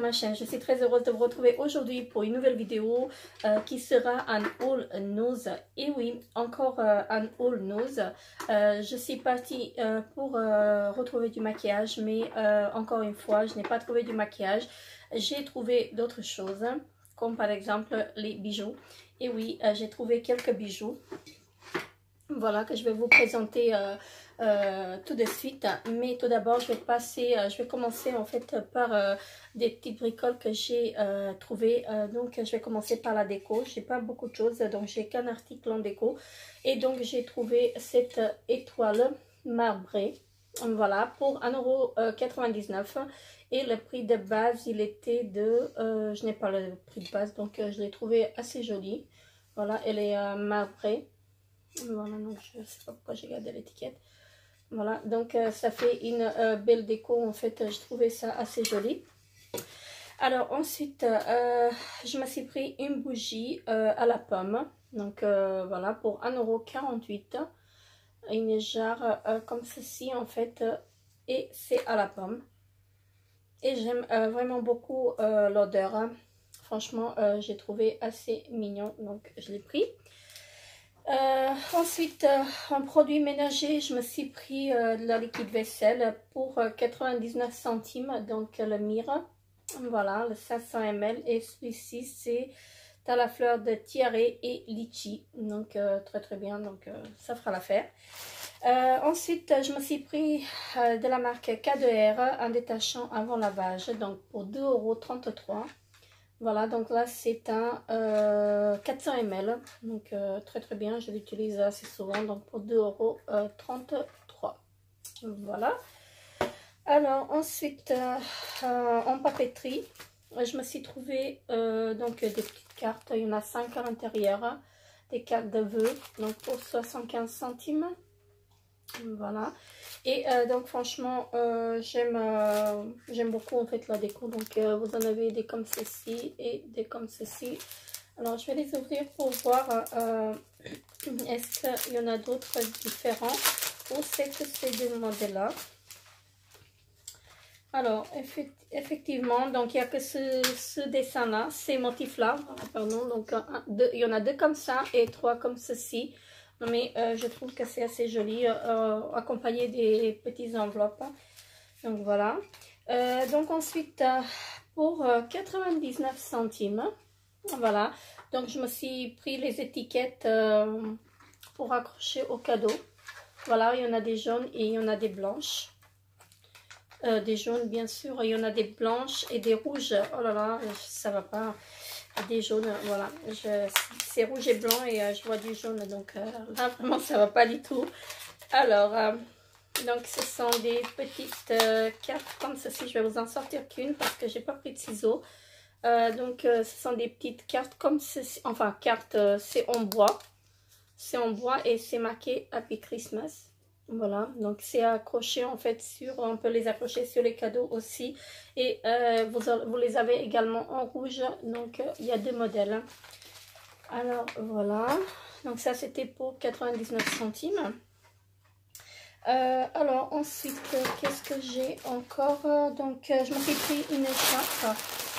ma chaîne. Je suis très heureuse de vous retrouver aujourd'hui pour une nouvelle vidéo qui sera un haul nose. Et oui, encore un haul nose. Je suis partie pour retrouver du maquillage, mais encore une fois, je n'ai pas trouvé du maquillage. J'ai trouvé d'autres choses, comme par exemple les bijoux. Et oui, j'ai trouvé quelques bijoux. Voilà, que je vais vous présenter tout de suite. Mais tout d'abord, je vais commencer en fait par des petites bricoles que j'ai trouvées. Donc, je vais commencer par la déco. J'ai pas beaucoup de choses, donc j'ai qu'un article en déco. Et donc, j'ai trouvé cette étoile marbrée. Voilà, pour 1,99 €. Et le prix de base, il était de... je n'ai pas le prix de base, donc je l'ai trouvé assez jolie. Voilà, elle est marbrée. Voilà, donc je ne sais pas pourquoi j'ai gardé l'étiquette. Voilà, donc ça fait une belle déco. En fait, je trouvais ça assez joli. Alors ensuite, je me suis pris une bougie à la pomme. Donc voilà, pour 1,48 €. Une jarre comme ceci en fait. Et c'est à la pomme. Et j'aime vraiment beaucoup l'odeur. Hein. Franchement, j'ai trouvé assez mignon. Donc je l'ai pris. Ensuite, en produit ménager, je me suis pris de la liquide vaisselle pour 99 centimes, donc le Mire. Voilà, le 500 ml. Et celui-ci, c'est à la fleur de tiare et litchi. Donc, très très bien, donc ça fera l'affaire. Ensuite, je me suis pris de la marque K2R, un détachant avant lavage, donc pour 2,33 €. Voilà, donc là c'est un 400 ml, donc très très bien, je l'utilise assez souvent, donc pour 2,33 €. Voilà. Alors ensuite, en papeterie, je me suis trouvé donc des petites cartes, il y en a 5 à l'intérieur, des cartes de vœux, donc pour 75 centimes. Voilà. Et donc franchement j'aime beaucoup en fait la déco. Donc vous en avez des comme ceci et des comme ceci. Alors je vais les ouvrir pour voir est-ce qu'il y en a d'autres différents ou c'est que ces deux modèles là. Alors effectivement, donc il n'y a que ce dessin là, ces motifs là, pardon. Donc il y en a deux comme ça et trois comme ceci. Mais je trouve que c'est assez joli, accompagné des petites enveloppes. Donc voilà. Donc ensuite, pour 99 centimes, voilà. Donc je me suis pris les étiquettes pour accrocher au cadeau. Voilà, il y en a des jaunes et il y en a des blanches. Des jaunes bien sûr, il y en a des blanches et des rouges. Oh là là, ça va pas. Des jaunes, voilà, c'est rouge et blanc et je vois du jaune, donc là vraiment ça va pas du tout. Alors donc ce sont des petites cartes comme ceci. Je vais vous en sortir qu'une parce que j'ai pas pris de ciseaux. Donc ce sont des petites cartes comme ceci, enfin cartes, c'est en bois et c'est marqué Happy Christmas. Voilà, donc c'est accroché en fait sur, on peut les accrocher sur les cadeaux aussi. Et vous les avez également en rouge, donc il y a deux modèles. Alors voilà, donc ça c'était pour 99 centimes. Alors ensuite, qu'est-ce que j'ai encore? Donc je me suis pris une écharpe,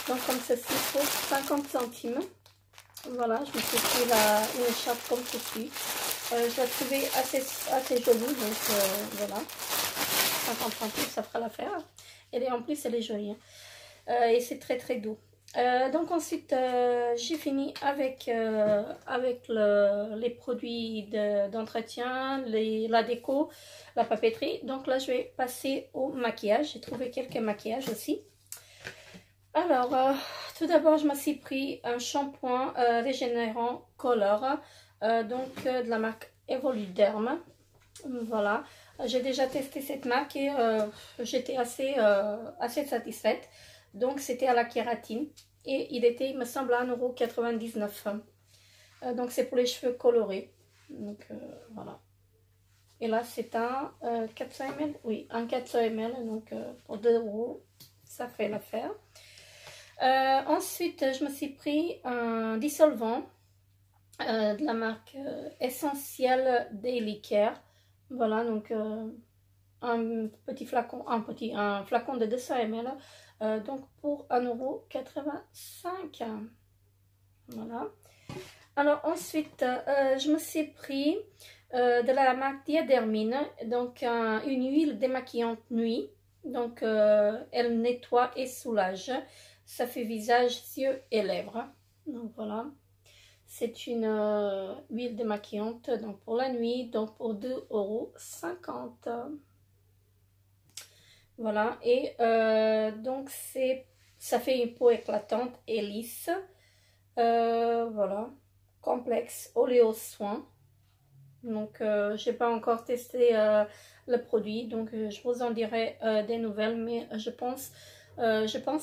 donc comme ceci pour 50 centimes. Voilà, je me suis pris une écharpe comme ceci. Je la trouvais assez jolie, donc voilà. 50 centimes, ça fera l'affaire. Et en plus, elle est jolie. Hein. Et c'est très très doux. Donc ensuite, j'ai fini avec les produits d'entretien, la déco, la papeterie. Donc là, je vais passer au maquillage. J'ai trouvé quelques maquillages aussi. Alors, tout d'abord, je me suis pris un shampoing régénérant Color, donc de la marque Evoluderm. Voilà, j'ai déjà testé cette marque et j'étais assez satisfaite. Donc, c'était à la kératine et il était, il me semble, à 1,99 €. Donc, c'est pour les cheveux colorés. Donc, voilà. Et là, c'est un 400 ml. Oui, un 400 ml. Donc, pour 2 €, ça fait l'affaire. Ensuite, je me suis pris un dissolvant de la marque Essentiel Daily Care. Voilà, donc un petit flacon, un flacon de 200 ml. donc pour 1,85 €. Voilà. Alors ensuite, je me suis pris de la marque Diadermine, donc une huile démaquillante nuit. Donc elle nettoie et soulage. Ça fait visage, yeux et lèvres. Donc voilà. C'est une huile démaquillante donc pour la nuit, donc pour 2,50 €. Voilà. Et donc ça fait une peau éclatante et lisse. Voilà. Complexe oléo soin. Donc j'ai pas encore testé le produit, donc je vous en dirai des nouvelles, mais je pense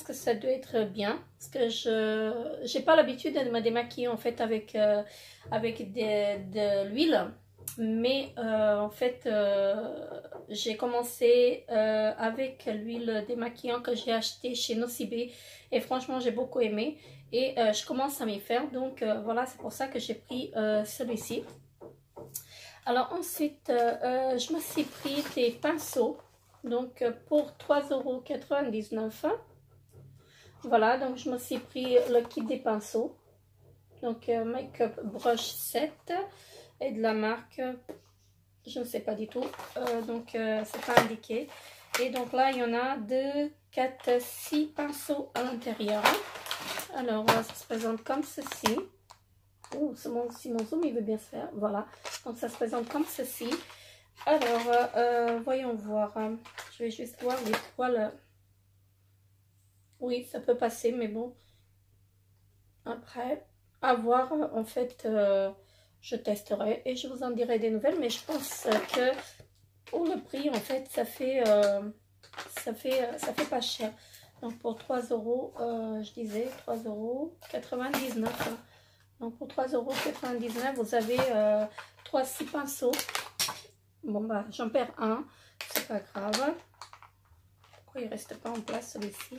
que ça doit être bien, parce que je j'ai pas l'habitude de me démaquiller en fait avec de l'huile, mais en fait j'ai commencé avec l'huile démaquillant que j'ai acheté chez Nocibé, et franchement j'ai beaucoup aimé, et je commence à m'y faire, donc voilà, c'est pour ça que j'ai pris celui-ci. Alors ensuite, je me suis pris des pinceaux, donc pour 3,99 €. Voilà, donc je me suis pris le kit des pinceaux, donc Make-up Brush 7 et de la marque, je ne sais pas du tout, donc c'est pas indiqué. Et donc là, il y en a 2, 4, 6 pinceaux à l'intérieur. Alors, ça se présente comme ceci. Oh, si mon zoom il veut bien se faire, voilà, donc ça se présente comme ceci. Alors voyons voir, je vais juste voir les poils. Oui, ça peut passer, mais bon, après à voir, en fait je testerai et je vous en dirai des nouvelles, mais je pense que pour le prix en fait ça fait pas cher. Donc pour 3 €, je disais 3,99 €. Donc pour 3,99 €, vous avez 3-6 pinceaux. Bon bah j'en perds un, c'est pas grave. Pourquoi il reste pas en place celui-ci?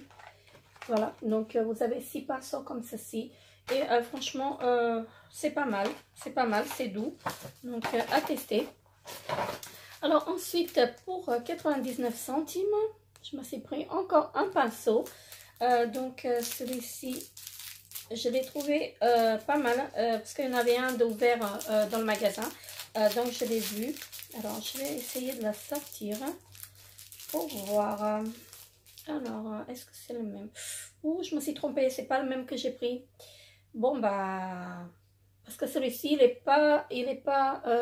Voilà, donc vous avez 6 pinceaux comme ceci. Et franchement, c'est pas mal, c'est doux. Donc à tester. Alors ensuite, pour 99 centimes, je me suis pris encore un pinceau. Donc celui-ci, je l'ai trouvé pas mal, parce qu'il y en avait un d'ouvert dans le magasin, donc je l'ai vu. Alors je vais essayer de la sortir pour voir. Alors est-ce que c'est le même? Ouh, je me suis trompée, c'est pas le même que j'ai pris. Bon bah, parce que celui-ci il est pas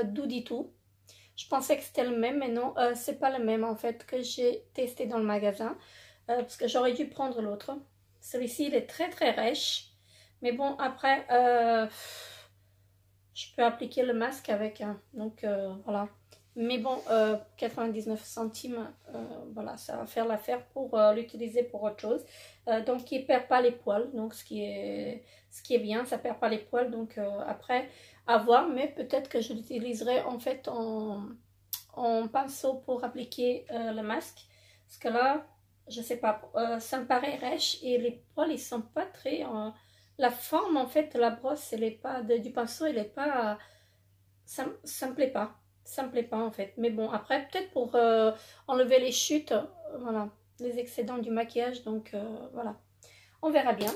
doux du tout. Je pensais que c'était le même, mais non, c'est pas le même en fait que j'ai testé dans le magasin, parce que j'aurais dû prendre l'autre. Celui-ci il est très rêche. Mais bon, après, je peux appliquer le masque avec, donc voilà. Mais bon, 99 centimes, voilà, ça va faire l'affaire pour l'utiliser pour autre chose. Donc, il ne perd pas les poils, donc ce qui est bien, ça ne perd pas les poils. Donc, après, à voir, mais peut-être que je l'utiliserai en fait en pinceau pour appliquer le masque. Parce que là, je sais pas, ça me paraît rêche et les poils, ils sont pas très... la forme en fait, la brosse, elle est pas du pinceau, elle est pas, ça me plaît pas, en fait. Mais bon, après peut-être pour enlever les chutes, voilà, les excédents du maquillage, donc voilà, on verra bien.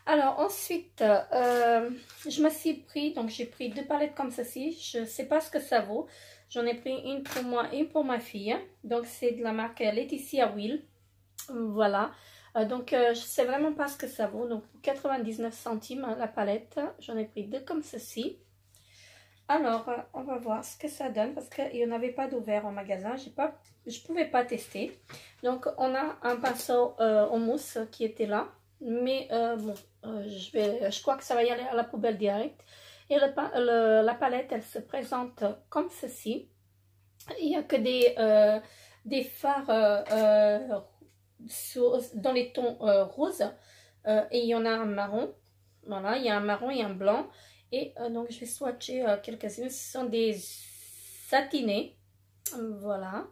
Alors ensuite, je me suis pris, donc j'ai pris 2 palettes comme ceci, je sais pas ce que ça vaut. J'en ai pris une pour moi et pour ma fille, donc c'est de la marque Laetitia Will, voilà. Donc je sais vraiment pas ce que ça vaut. Donc 99 centimes la palette, j'en ai pris 2 comme ceci. Alors on va voir ce que ça donne, parce qu'il n'y en avait pas d'ouvert en magasin, je pouvais pas tester. Donc on a un pinceau en mousse qui était là, mais bon, je crois que ça va y aller à la poubelle direct. Et la palette, elle se présente comme ceci. Il n'y a que des fards dans les tons roses, et il y en a un marron, voilà, il y a un marron et un blanc, et donc je vais swatcher quelques-unes. Ce sont des satinés, voilà,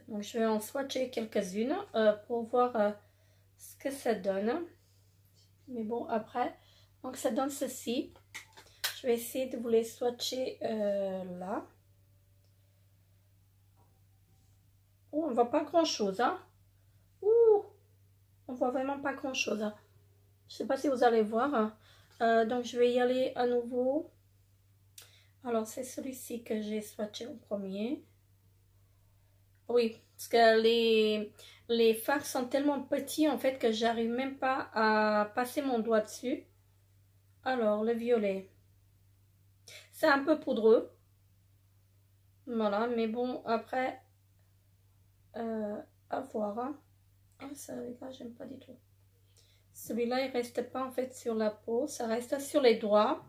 donc je vais en swatcher quelques-unes pour voir ce que ça donne. Mais bon, après, donc ça donne ceci. Je vais essayer de vous les swatcher là. Oh, on ne voit pas grand chose, hein. Ouh, On voit vraiment pas grand chose. Hein. Je sais pas si vous allez voir. Donc je vais y aller à nouveau. Alors c'est celui-ci que j'ai swatché en premier. Oui, parce que les fards sont tellement petits en fait que j'arrive même pas à passer mon doigt dessus. Alors le violet. C'est un peu poudreux. Voilà, mais bon, après, à voir. Hein. Ah, celui-là, j'aime pas du tout. Celui-là, il reste pas en fait sur la peau, ça reste sur les doigts.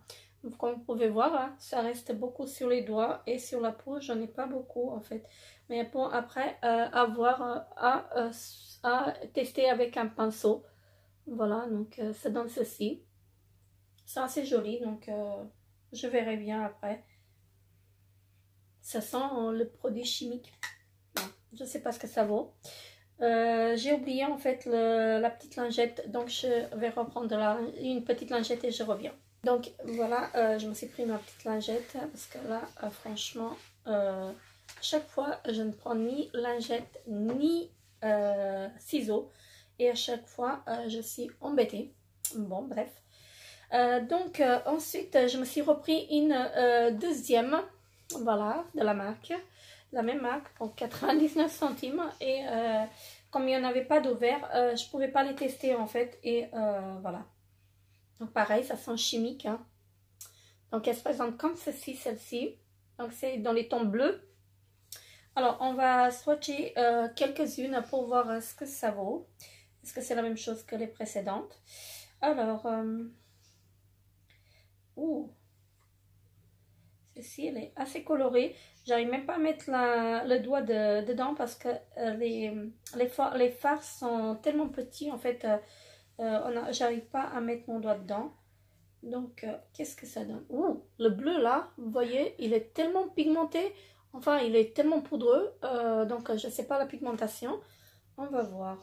Comme vous pouvez voir, hein, ça reste beaucoup sur les doigts et sur la peau, j'en ai pas beaucoup en fait. Mais bon, après, à voir, à tester avec un pinceau. Voilà, donc ça donne ceci. C'est assez joli, donc je verrai bien après. Ça sent le produit chimique. Non, je sais pas ce que ça vaut. J'ai oublié en fait la petite lingette, donc je vais reprendre une petite lingette et je reviens. Donc voilà, je me suis pris ma petite lingette parce que là, franchement, à chaque fois, je ne prends ni lingette ni ciseaux et à chaque fois, je suis embêtée. Bon, bref. Donc ensuite, je me suis repris une deuxième, voilà, de la marque. La même marque pour 99 centimes et comme il n'y en avait pas d'ouvert, je ne pouvais pas les tester en fait et voilà. Donc pareil, ça sent chimique. Hein. Donc elle se présente comme ceci, celle-ci. Donc c'est dans les tons bleus. Alors on va swatcher quelques-unes pour voir ce que ça vaut. Est-ce que c'est la même chose que les précédentes? Alors, celle-ci elle est assez colorée. J'arrive même pas à mettre le doigt dedans parce que les fards sont tellement petits en fait. J'arrive pas à mettre mon doigt dedans. Donc, qu'est-ce que ça donne? Ouh, le bleu là, vous voyez, il est tellement pigmenté. Enfin, il est tellement poudreux. Donc, je sais pas la pigmentation. On va voir.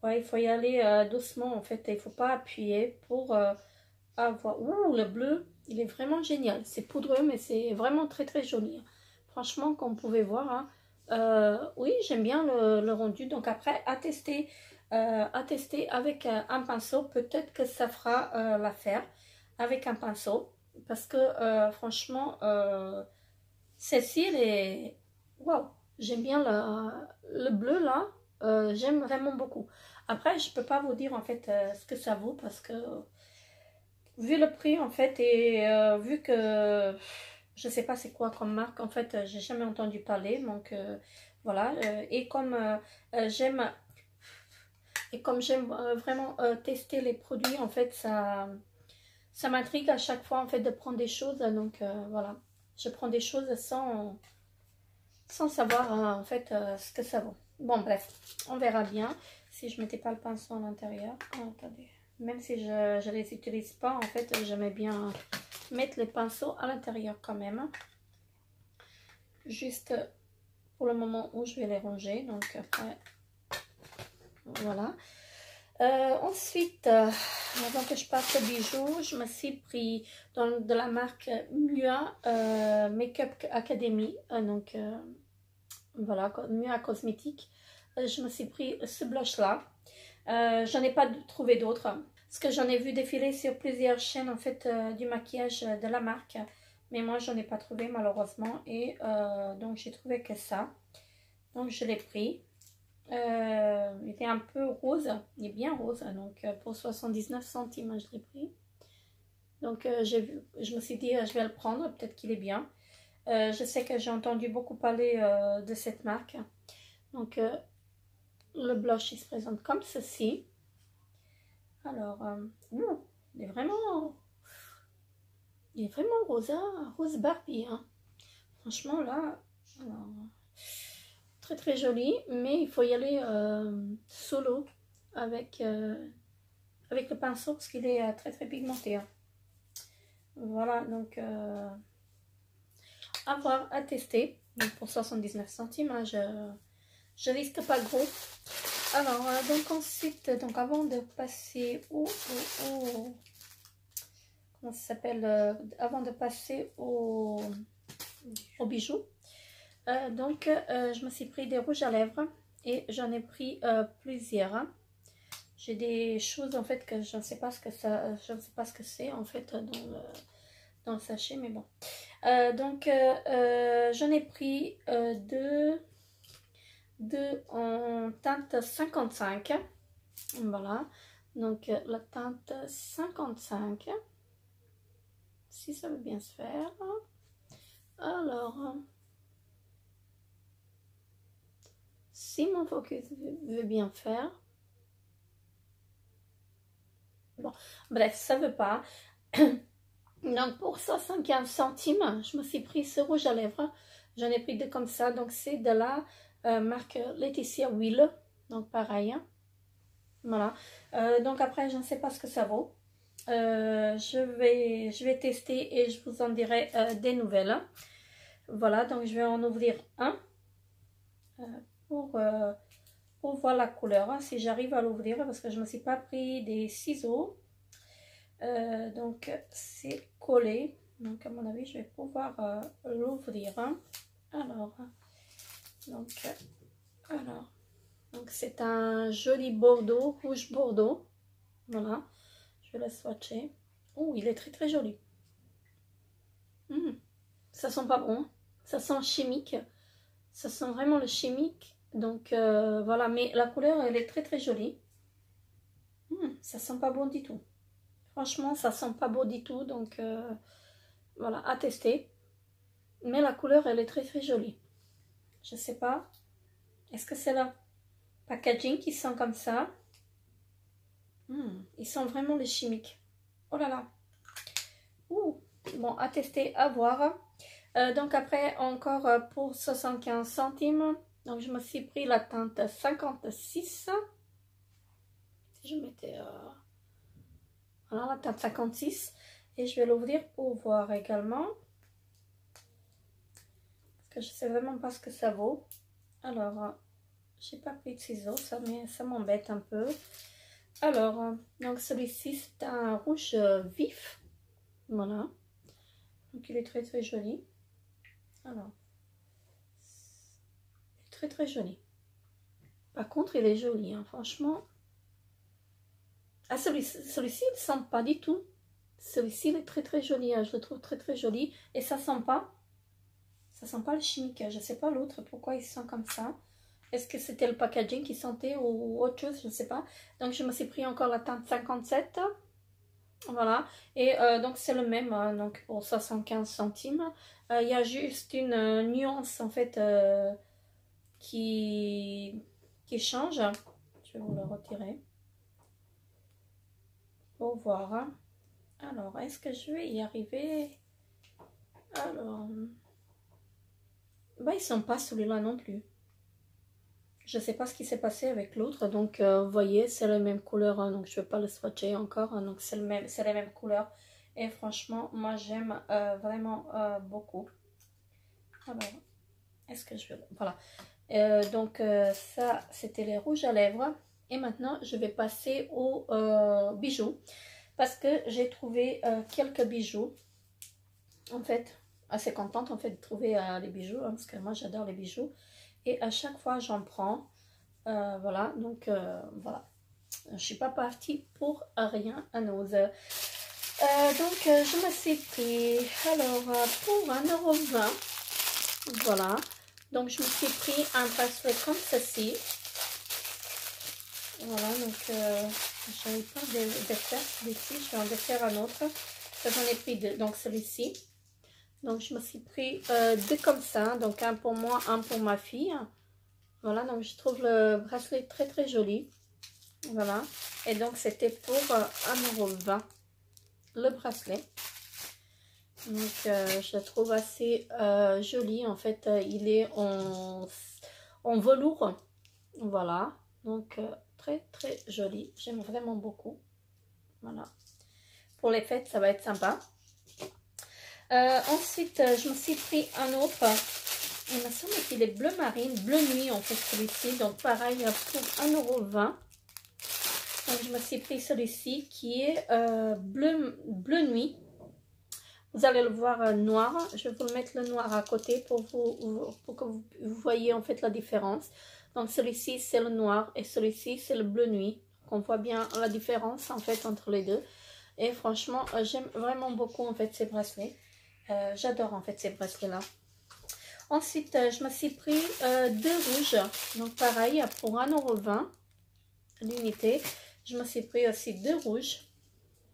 Ouais, il faut y aller doucement en fait. Il faut pas appuyer pour avoir... Ouh, le bleu, il est vraiment génial. C'est poudreux, mais c'est vraiment très très joli. Franchement, comme vous pouvez voir, hein, oui, j'aime bien le rendu. Donc après, à tester avec un pinceau. Peut-être que ça fera l'affaire avec un pinceau. Parce que franchement, celle-ci, elle est... Waouh, j'aime bien le bleu là. J'aime vraiment beaucoup. Après, je peux pas vous dire en fait ce que ça vaut parce que vu le prix en fait et vu que je sais pas c'est quoi comme marque en fait, j'ai jamais entendu parler donc voilà et comme j'aime vraiment tester les produits en fait ça m'intrigue à chaque fois en fait de prendre des choses donc voilà je prends des choses sans savoir en fait ce que ça vaut. Bon bref, on verra bien si je mettais pas le pinceau à l'intérieur. Oh, attendez. Même si je ne les utilise pas, en fait, j'aimais bien mettre les pinceaux à l'intérieur quand même. Juste pour le moment où je vais les ranger. Donc après, voilà. Ensuite, avant que je passe au bijou, je me suis pris de la marque Mua Makeup Academy. Donc voilà, Mua Cosmétique. Je me suis pris ce blush là. J'en ai pas trouvé d'autres. Parce que j'en ai vu défiler sur plusieurs chaînes en fait du maquillage de la marque. Mais moi j'en ai pas trouvé malheureusement. Et donc j'ai trouvé que ça. Donc je l'ai pris. Il était un peu rose. Il est bien rose. Donc pour 79 centimes je l'ai pris. Donc je me suis dit je vais le prendre. Peut-être qu'il est bien. Je sais que j'ai entendu beaucoup parler de cette marque. Donc le blush il se présente comme ceci. Alors, il est vraiment rosa, rose Barbie. Hein. Franchement, là, alors, très très joli, mais il faut y aller solo avec le pinceau parce qu'il est très très pigmenté. Hein. Voilà, donc à voir, à tester. Donc pour 79 centimes, hein, je risque pas gros. Alors, donc ensuite, donc avant de passer comment ça s'appelle, avant de passer au bijoux, donc je me suis pris des rouges à lèvres. et j'en ai pris plusieurs. Hein. J'ai des choses en fait que je ne sais pas ce que ça, je ne sais pas ce que c'est en fait dans le sachet, mais bon. Donc j'en ai pris deux en teinte 55. Voilà. Donc la teinte 55. Si ça veut bien se faire. Alors, si mon focus veut bien faire. Bon, bref, ça veut pas. Donc pour 75 centimes, je me suis pris ce rouge à lèvres. J'en ai pris deux comme ça. Donc c'est de la marque Laetitia Will. Donc pareil. Hein. Voilà. Donc après, je ne sais pas ce que ça vaut. Je vais tester et je vous en dirai des nouvelles. Voilà, donc je vais en ouvrir un pour voir la couleur. Hein, si j'arrive à l'ouvrir parce que je ne me suis pas pris des ciseaux. Donc c'est collé. Donc à mon avis, je vais pouvoir l'ouvrir. Hein. Alors, donc c'est un joli bordeaux, rouge bordeaux. Voilà, je vais le swatcher. Oh, il est très très joli. Ça sent pas bon, ça sent chimique. Ça sent vraiment le chimique. Donc voilà, mais la couleur elle est très très jolie. Ça sent pas bon du tout. Franchement, ça sent pas beau du tout. Donc voilà, à tester. Mais la couleur elle est très très jolie. Je sais pas. Est-ce que c'est la packaging qui sent comme ça? Il sent vraiment le chimique. Oh là là. Ouh. Bon, à tester, à voir. Donc après, encore pour 75 centimes. Donc je me suis pris la teinte 56. Si je mettais... voilà, la teinte 56. Et je vais l'ouvrir pour voir également. Parce que je sais vraiment pas ce que ça vaut. Alors, j'ai pas pris de ciseaux, ça m'embête un peu. Alors, donc celui-ci, c'est un rouge vif. Voilà. Donc il est très très joli. Alors, il est très très joli. Par contre, il est joli, hein, franchement. Ah, celui-ci, il ne sent pas du tout. Celui-ci, il est très très joli. Hein, je le trouve très très joli. Et ça sent pas le chimique. Je sais pas l'autre, pourquoi il sent comme ça. Est-ce que c'était le packaging qui sentait ou autre chose, je ne sais pas. Donc, je me suis pris encore la teinte 57. Voilà. Et donc, c'est le même, hein, donc pour 75 centimes. Il y a juste une nuance, en fait, qui change. Je vais vous le retirer. Pour voir. Hein. Alors, est-ce que je vais y arriver? Alors... bah, ils ne sont pas celui-là non plus. Je ne sais pas ce qui s'est passé avec l'autre. Donc, vous voyez, c'est la même couleur. Hein, donc, je ne vais pas le swatcher encore. Hein, donc, c'est les mêmes couleurs. Et franchement, moi, j'aime vraiment beaucoup. Alors, est-ce que je vais... voilà. Donc, ça, c'était les rouges à lèvres. Et maintenant, je vais passer aux bijoux. Parce que j'ai trouvé quelques bijoux. En fait, assez contente en fait de trouver les bijoux. Hein, parce que moi, j'adore les bijoux. Et à chaque fois, j'en prends. Voilà, donc voilà. Je ne suis pas partie pour rien à Nose. Donc, je me suis pris, alors, pour 1,20 €, voilà. Donc, je me suis pris un bracelet comme ceci. Voilà, donc, j'avais pas de faire celui-ci. Je vais en faire un autre. J'en ai pris deux, donc celui-ci. Donc, je me suis pris deux comme ça. Donc, un pour moi, un pour ma fille. Voilà, donc je trouve le bracelet très très joli. Voilà. Et donc, c'était pour 1,20 € le bracelet. Donc, je le trouve assez joli. En fait, il est en velours. Voilà. Donc, très très joli. J'aime vraiment beaucoup. Voilà. Pour les fêtes, ça va être sympa. Ensuite, je me suis pris un autre. Il me semble qu'il est bleu marine, bleu nuit en fait celui-ci. Donc pareil pour 1,20 €. Donc je me suis pris celui-ci qui est bleu nuit. Vous allez le voir noir. Je vais vous mettre le noir à côté pour que vous voyez en fait la différence. Donc celui-ci c'est le noir et celui-ci c'est le bleu nuit. On voit bien la différence en fait entre les deux. Et franchement, j'aime vraiment beaucoup en fait ces bracelets. J'adore en fait ces bracelets là. Ensuite, je me suis pris deux rouges. Donc pareil, pour 1,20 € l'unité. Je me suis pris aussi deux rouges.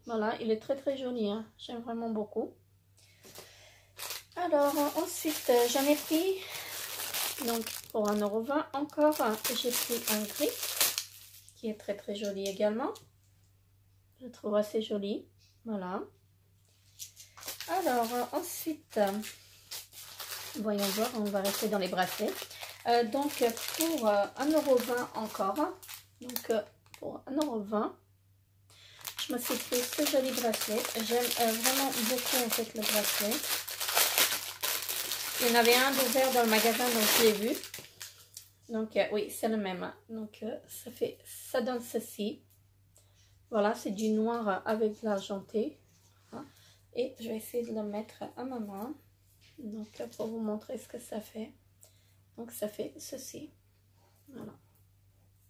Voilà, il est très très joli. Hein. J'aime vraiment beaucoup. Alors ensuite, j'en ai pris, donc pour 1,20 € encore, j'ai pris un gris qui est très très joli également. Je trouve assez joli. Voilà. Alors ensuite, voyons voir, on va rester dans les bracelets. Donc pour 1,20 € encore, donc pour 1,20 €, je me suis pris ce joli bracelet. J'aime vraiment beaucoup en fait le bracelet. Il y en avait un d'ouvert dans le magasin, donc je l'ai vu. Donc oui, c'est le même. Donc ça donne ceci. Voilà, c'est du noir avec l'argenté. Et je vais essayer de le mettre à ma main. Donc pour vous montrer ce que ça fait. Donc ça fait ceci. Voilà.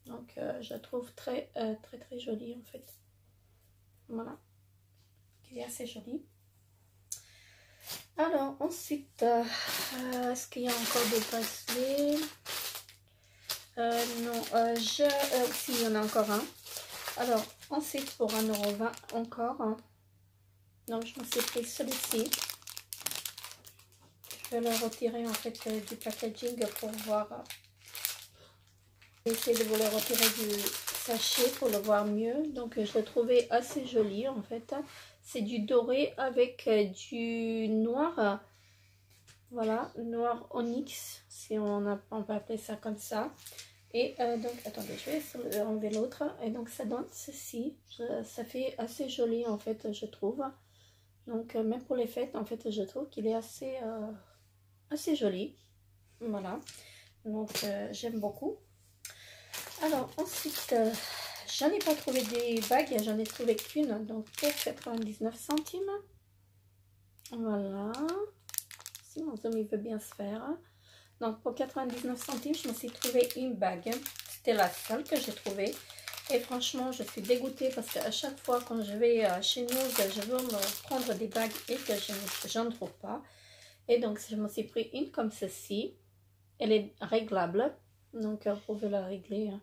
Donc je trouve très très joli en fait. Voilà. Il est assez joli. Alors ensuite, est-ce qu'il y a encore des bracelets? Non, si, il y en a encore un. Alors ensuite pour 1,20 € encore. Donc je me suis pris celui-ci. Je vais le retirer en fait du packaging pour voir. Je vais essayer de vous le retirer du sachet pour le voir mieux. Donc je l'ai trouvé assez joli en fait. C'est du doré avec du noir. Voilà, noir onyx, si on peut appeler ça comme ça. Et donc, attendez, je vais enlever l'autre. Et donc, ça donne ceci. Ça fait assez joli, en fait, je trouve. Donc, même pour les fêtes, en fait, je trouve qu'il est assez joli. Voilà. Donc, j'aime beaucoup. Alors, ensuite, j'en ai pas trouvé des bagues. J'en ai trouvé qu'une. Donc, pour 99 centimes. Voilà. Si mon zoom il veut bien se faire. Donc pour 99 centimes, je me suis trouvé une bague. C'était la seule que j'ai trouvée. Et franchement, je suis dégoûtée parce qu'à chaque fois quand je vais chez nous, je veux me prendre des bagues et que je n'en trouve pas. Et donc je me suis pris une comme ceci. Elle est réglable. Donc vous pouvez la régler. Hein.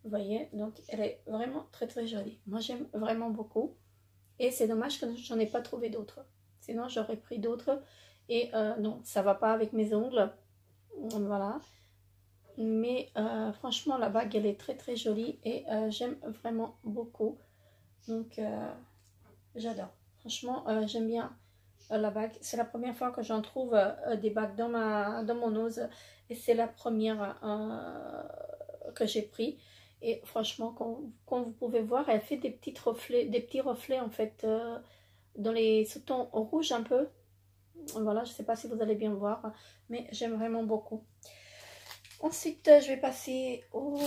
Vous voyez, donc elle est vraiment très très jolie. Moi j'aime vraiment beaucoup. Et c'est dommage que j'en ai pas trouvé d'autres. Sinon j'aurais pris d'autres. Et non, ça va pas avec mes ongles. Voilà. Mais franchement, la bague, elle est très très jolie. Et j'aime vraiment beaucoup. Donc, j'adore. Franchement, j'aime bien la bague. C'est la première fois que j'en trouve des bagues dans mon nose. Et c'est la première que j'ai pris. Et franchement, comme vous pouvez voir, elle fait des petits reflets en fait dans les sous-tons rouges un peu. Voilà, je ne sais pas si vous allez bien voir, mais j'aime vraiment beaucoup. Ensuite, je vais passer au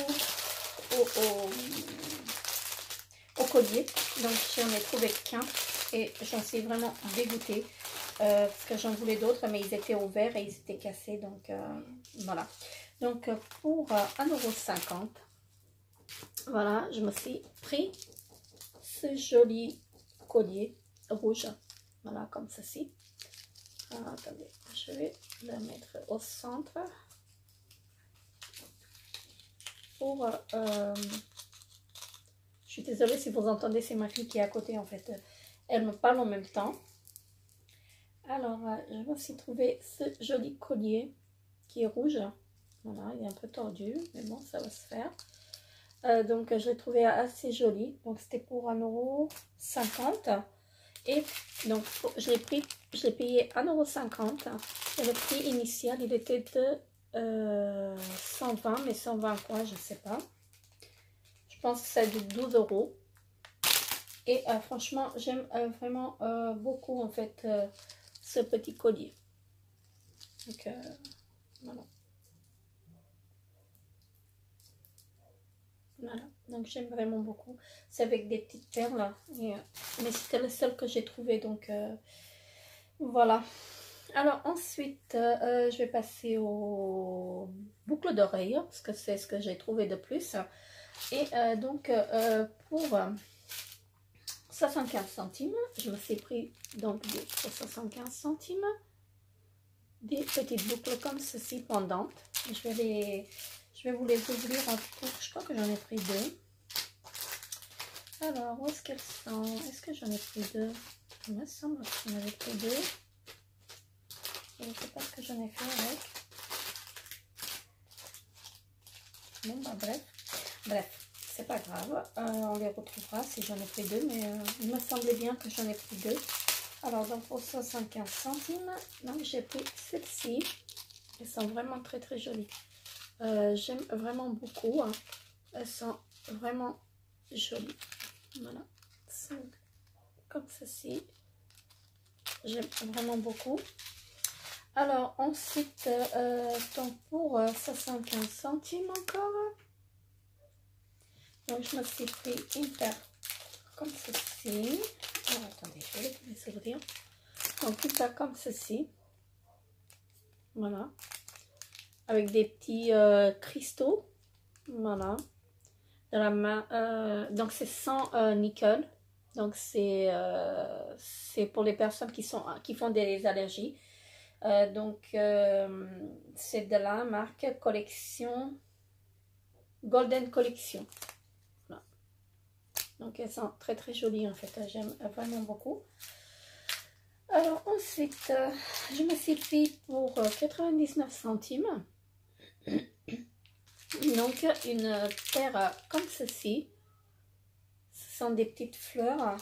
collier. Donc, j'en ai trouvé qu'un et j'en suis vraiment dégoûtée parce que j'en voulais d'autres, mais ils étaient ouverts et ils étaient cassés. Donc, voilà. Donc, pour 1,50 €, voilà, je me suis pris ce joli collier rouge. Voilà, comme ceci. Alors, attendez, je vais le mettre au centre pour je suis désolée si vous entendez, c'est ma fille qui est à côté en fait, elle me parle en même temps. Alors je me suis trouvé ce joli collier qui est rouge. Voilà, il est un peu tordu mais bon, ça va se faire. Donc je l'ai trouvé assez joli. Donc c'était pour 1,50 €. Et donc je l'ai payé 1,50 € et le prix initial il était de 120, mais 120 quoi, je sais pas. Je pense que c'est de 12 €. Et franchement, j'aime vraiment beaucoup en fait ce petit collier. Donc voilà. Voilà, donc j'aime vraiment beaucoup. C'est avec des petites perles. Et, mais c'était le seul que j'ai trouvé. Donc voilà. Alors ensuite, je vais passer aux boucles d'oreilles parce que c'est ce que j'ai trouvé de plus. Et donc pour 75 centimes, je me suis pris donc pour 75 centimes des petites boucles comme ceci pendantes. Je vais vous les ouvrir en tout. Je crois que j'en ai pris deux. Alors, où est-ce qu'elles sont? Est-ce que j'en ai pris deux? Il me semble que j'en avais pris deux. Je ne sais pas ce que j'en ai fait avec. Bon, bah bref, c'est pas grave. On les retrouvera si j'en ai pris deux, mais il me semblait bien que j'en ai pris deux. Alors, donc pour 75 centimes, donc j'ai pris celles-ci. Elles sont vraiment très très jolies. J'aime vraiment beaucoup. Hein. Elles sont vraiment jolies. Voilà. Comme ceci. J'aime vraiment beaucoup. Alors ensuite, donc pour 75 centimes encore. Donc je me suis pris une paire comme ceci. Alors, attendez, je vais les ouvrir. Donc une paire comme ceci. Voilà. Avec des petits cristaux. Voilà. Dans la main. Donc c'est sans nickel. Donc c'est pour les personnes qui font des allergies. Donc c'est de la marque Collection Golden Collection. Voilà. Donc elles sont très très jolies en fait. J'aime vraiment beaucoup. Alors ensuite, je me suis pris pour 99 centimes. Donc une paire comme ceci. Ce sont des petites fleurs. Alors,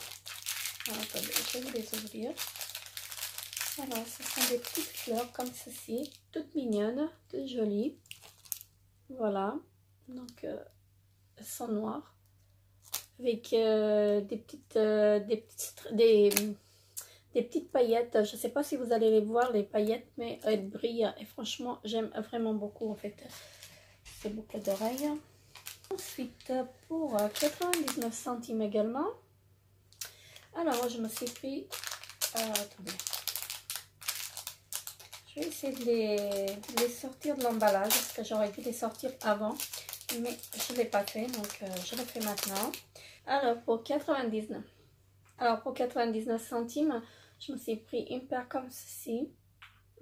attendez, je vais vous les ouvrir. Alors, ce sont des petites fleurs comme ceci, toutes mignonnes, toutes jolies. Voilà. Donc, elles sont noires. Avec des petites paillettes. Je ne sais pas si vous allez les voir, les paillettes, mais elles brillent. Et franchement, j'aime vraiment beaucoup en fait ces boucles d'oreilles. Ensuite, pour 99 centimes également. Alors, je me suis pris... attendez. Je vais essayer de les sortir de l'emballage parce que j'aurais dû les sortir avant. Mais je ne l'ai pas fait, donc je le fais maintenant. Alors, pour 99 centimes, je me suis pris une paire comme ceci.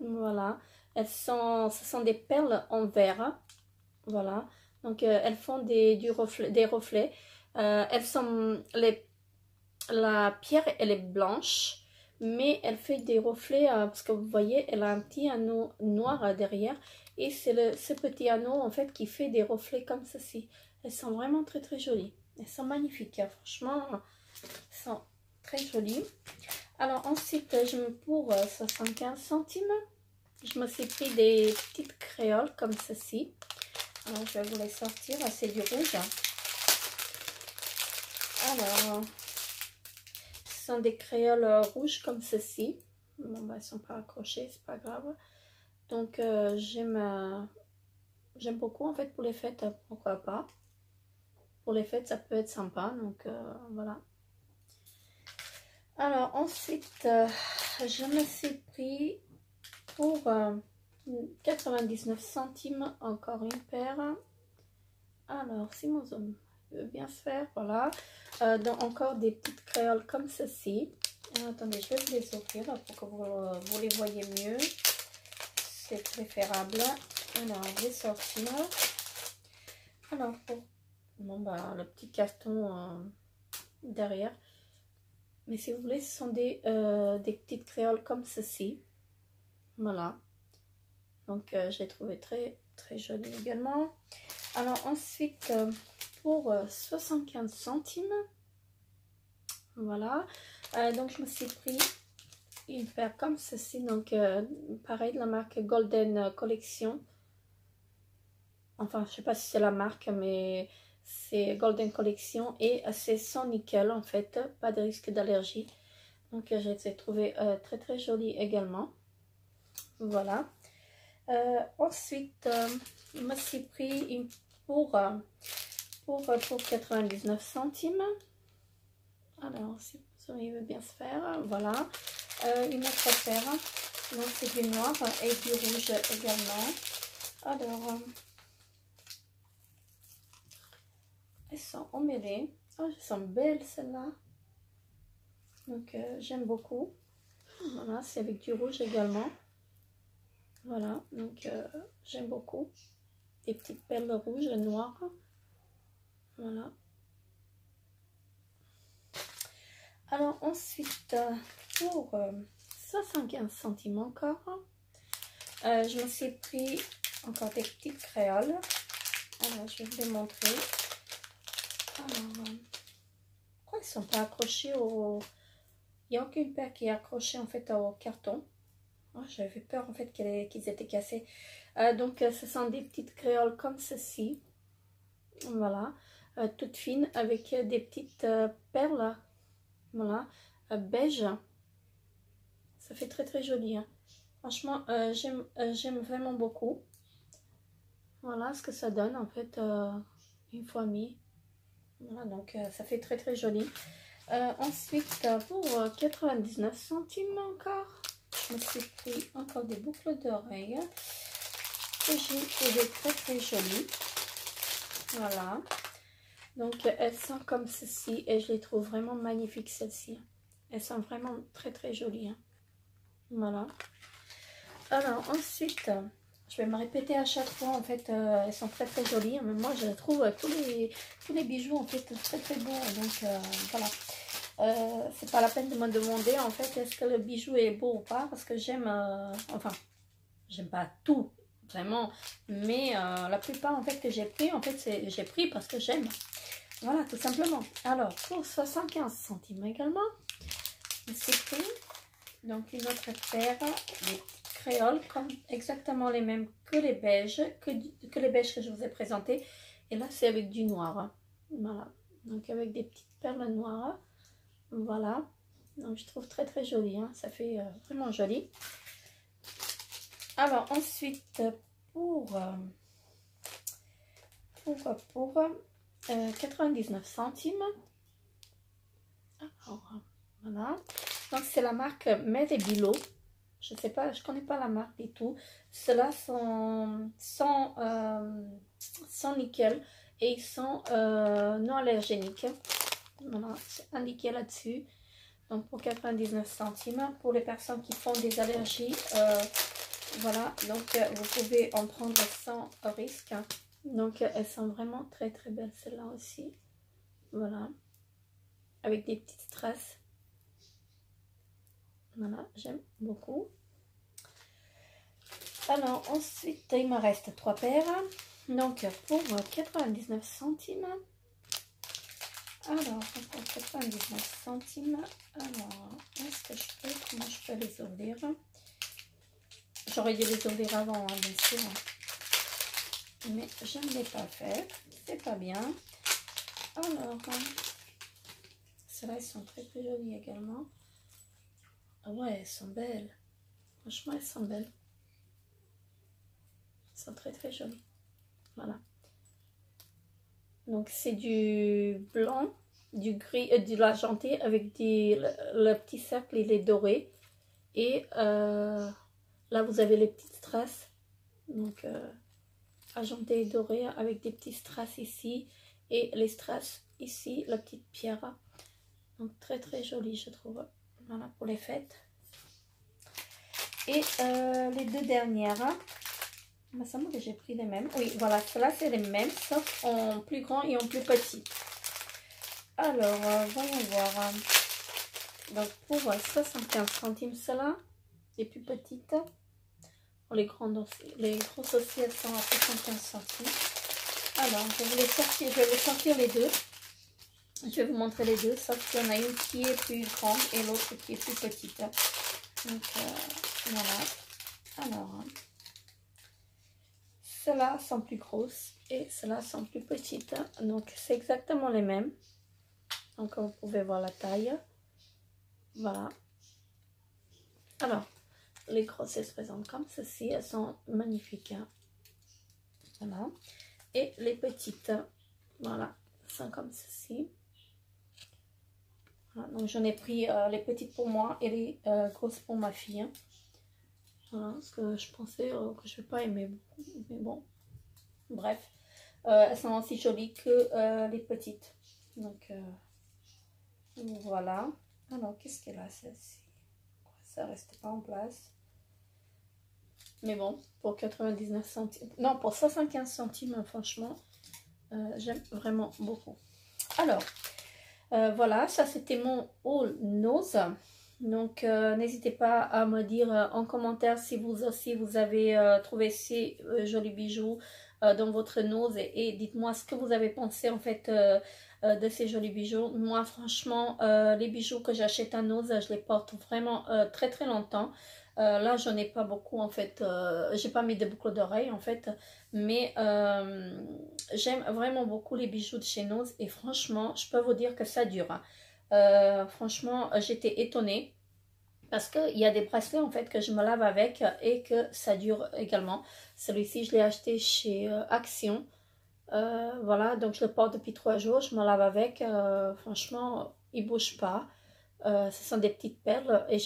Voilà. Ce sont des perles en verre. Voilà. Donc, elles font des reflets. La pierre, elle est blanche, mais elle fait des reflets parce que vous voyez, elle a un petit anneau noir derrière. Et c'est ce petit anneau, en fait, qui fait des reflets comme ceci. Elles sont vraiment très, très jolies. Elles sont magnifiques. Hein. Franchement, elles sont très jolies. Alors, ensuite, pour 75 centimes, je me suis pris des petites créoles comme ceci. Alors, je vais vous les sortir. C'est du rouge. Alors, ce sont des créoles rouges comme ceci. Bon, bah, elles ne sont pas accrochées, c'est pas grave. Donc, j'aime beaucoup en fait pour les fêtes, pourquoi pas. Pour les fêtes, ça peut être sympa. Donc, voilà. Alors, ensuite, je me suis pris pour 99 centimes encore une paire. Alors, si mon zoom veut bien se faire, voilà. Donc, encore des petites créoles comme ceci. Alors, attendez, je vais vous les ouvrir pour que vous les voyez mieux. C'est préférable. Alors, je vais sortir. Alors, pour bon, bah, le petit carton derrière. Mais si vous voulez, ce sont des petites créoles comme ceci. Voilà. Donc, j'ai trouvé très, très joli également. Alors, ensuite, pour 75 centimes, voilà. Donc, je me suis pris une paire comme ceci. Donc, pareil, de la marque Golden Collection. Enfin, je ne sais pas si c'est la marque, mais c'est Golden Collection. Et c'est sans nickel, en fait. Pas de risque d'allergie. Donc, j'ai trouvé très, très joli également. Voilà. Ensuite, je me suis pris une pour 99 centimes. Alors, si vous voulez bien se faire, voilà. Une autre paire. Donc c'est du noir et du rouge également. Alors, elles sont emmêlées. Oh, elles sont belles celles-là. Donc j'aime beaucoup. Voilà, c'est avec du rouge également. Voilà, donc j'aime beaucoup. Des petites perles rouges et noires. Voilà. Alors ensuite, pour 75 centimes encore, je me suis pris encore des petites créoles. Alors je vais vous les montrer. Alors, pourquoi ils ne sont pas accrochés au... Il n'y a aucune paire qui est accrochée en fait au carton. Oh, j'avais peur en fait qu'ils étaient cassés. Donc ce sont des petites créoles comme ceci. Voilà, toutes fines avec des petites perles. Voilà, beige. Ça fait très très joli. Hein. Franchement, j'aime vraiment beaucoup. Voilà ce que ça donne en fait une fois mis. Voilà, donc ça fait très très joli. Ensuite, pour 99 centimes encore, je me suis pris encore des boucles d'oreilles que j'ai trouvé très très jolies. Voilà. Donc elles sont comme ceci et je les trouve vraiment magnifiques celles-ci. Elles sont vraiment très très jolies. Hein. Voilà. Alors ensuite, je vais me répéter à chaque fois en fait, elles sont très très jolies. Mais moi je trouve tous les bijoux en fait très très beaux. Donc voilà. C'est pas la peine de me demander en fait est-ce que le bijou est beau ou pas, parce que j'aime, enfin j'aime pas tout vraiment, mais la plupart en fait que j'ai pris en fait j'ai pris parce que j'aime, voilà tout simplement. Alors pour 75 centimes également, je me suis pris donc une autre paire des créoles comme exactement les mêmes que les beiges que les beiges que je vous ai présentés, et là c'est avec du noir. Voilà, donc avec des petites perles noires. Voilà, donc je trouve très très joli, hein. Ça fait vraiment joli. Alors ensuite pour 99 centimes, alors voilà, donc c'est la marque Made Bilo. Je sais pas, je connais pas la marque du tout. Ceux-là sont sans nickel et ils sont non allergéniques. Voilà, c'est indiqué là-dessus. Donc pour 99 centimes, pour les personnes qui font des allergies, voilà, donc vous pouvez en prendre sans risque. Donc elles sont vraiment très très belles celles-là aussi. Voilà, avec des petites strass. Voilà, j'aime beaucoup. Alors ensuite, il me reste 3 paires. Donc pour 99 centimes. Alors, pour 99 centimes, alors, est-ce que je peux, comment je peux les ouvrir? J'aurais dû les ouvrir avant, hein, bien sûr. Mais je ne l'ai pas fait, c'est pas bien. Alors, celles-là, elles sont très très jolies également. Ah ouais, elles sont belles. Franchement, elles sont belles. Elles sont très très jolies. Voilà. Donc c'est du blanc, du gris, de l'argenté avec le petit cercle, il est doré. Et là vous avez les petites strass. Donc argenté et doré avec des petits strass ici. Et les strass ici, la petite pierre. Donc très très joli je trouve. Voilà pour les fêtes. Et les deux dernières. Il me semble que j'ai pris les mêmes. Oui, voilà, ceux-là c'est les mêmes, sauf en plus grand et en plus petit. Alors, voyons voir. Donc, pour 75 centimes, ceux-là, les plus petites. Les grosses aussi, elles sont à 75 centimes. Alors, je vais les sortir les deux. Je vais vous montrer les deux, sauf qu'il y en a une qui est plus grande et l'autre qui est plus petite. Donc, voilà. Alors... celles-là sont plus grosses et celles-là sont plus petites. Donc, c'est exactement les mêmes. Donc, vous pouvez voir la taille. Voilà. Alors, les grosses, elles se présentent comme ceci. Elles sont magnifiques. Hein. Voilà. Et les petites, voilà, sont comme ceci. Voilà. Donc, j'en ai pris les petites pour moi et les grosses pour ma fille. Voilà, ce que je pensais que je vais pas aimer beaucoup. Mais bon, bref. Elles sont aussi jolies que les petites. Donc, voilà. Alors, qu'est-ce qu'elle a celle-ci? Ça reste pas en place. Mais bon, pour 99 centimes. Non, pour 75 centimes, franchement, j'aime vraiment beaucoup. Alors, voilà, ça c'était mon haul nose. Donc, n'hésitez pas à me dire en commentaire si vous aussi vous avez trouvé ces jolis bijoux dans votre nose et dites-moi ce que vous avez pensé en fait de ces jolis bijoux. Moi, franchement, les bijoux que j'achète à nose, je les porte vraiment très très longtemps. Là, j'en ai pas beaucoup en fait. J'ai pas mis de boucles d'oreilles en fait, mais j'aime vraiment beaucoup les bijoux de chez Nose et franchement, je peux vous dire que ça dure. Franchement, j'étais étonnée parce qu'il y a des bracelets en fait que je me lave avec et que ça dure également. Celui-ci, je l'ai acheté chez Action. Voilà, donc je le porte depuis 3 jours, je me lave avec. Franchement, il ne bouge pas. Ce sont des petites perles et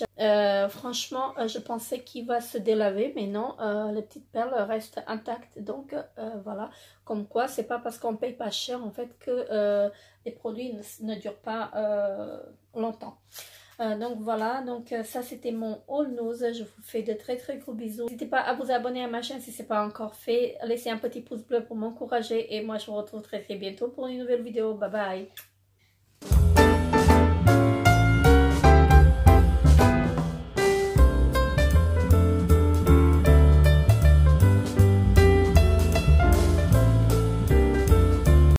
franchement je pensais qu'il va se délaver mais non, les petites perles restent intactes. Donc voilà, comme quoi c'est pas parce qu'on paye pas cher en fait que les produits ne durent pas longtemps. Donc voilà, donc ça c'était mon haul nose. Je vous fais de très très gros bisous. N'hésitez pas à vous abonner à ma chaîne si ce n'est pas encore fait. Laissez un petit pouce bleu pour m'encourager et moi je vous retrouve très très bientôt pour une nouvelle vidéo. Bye bye.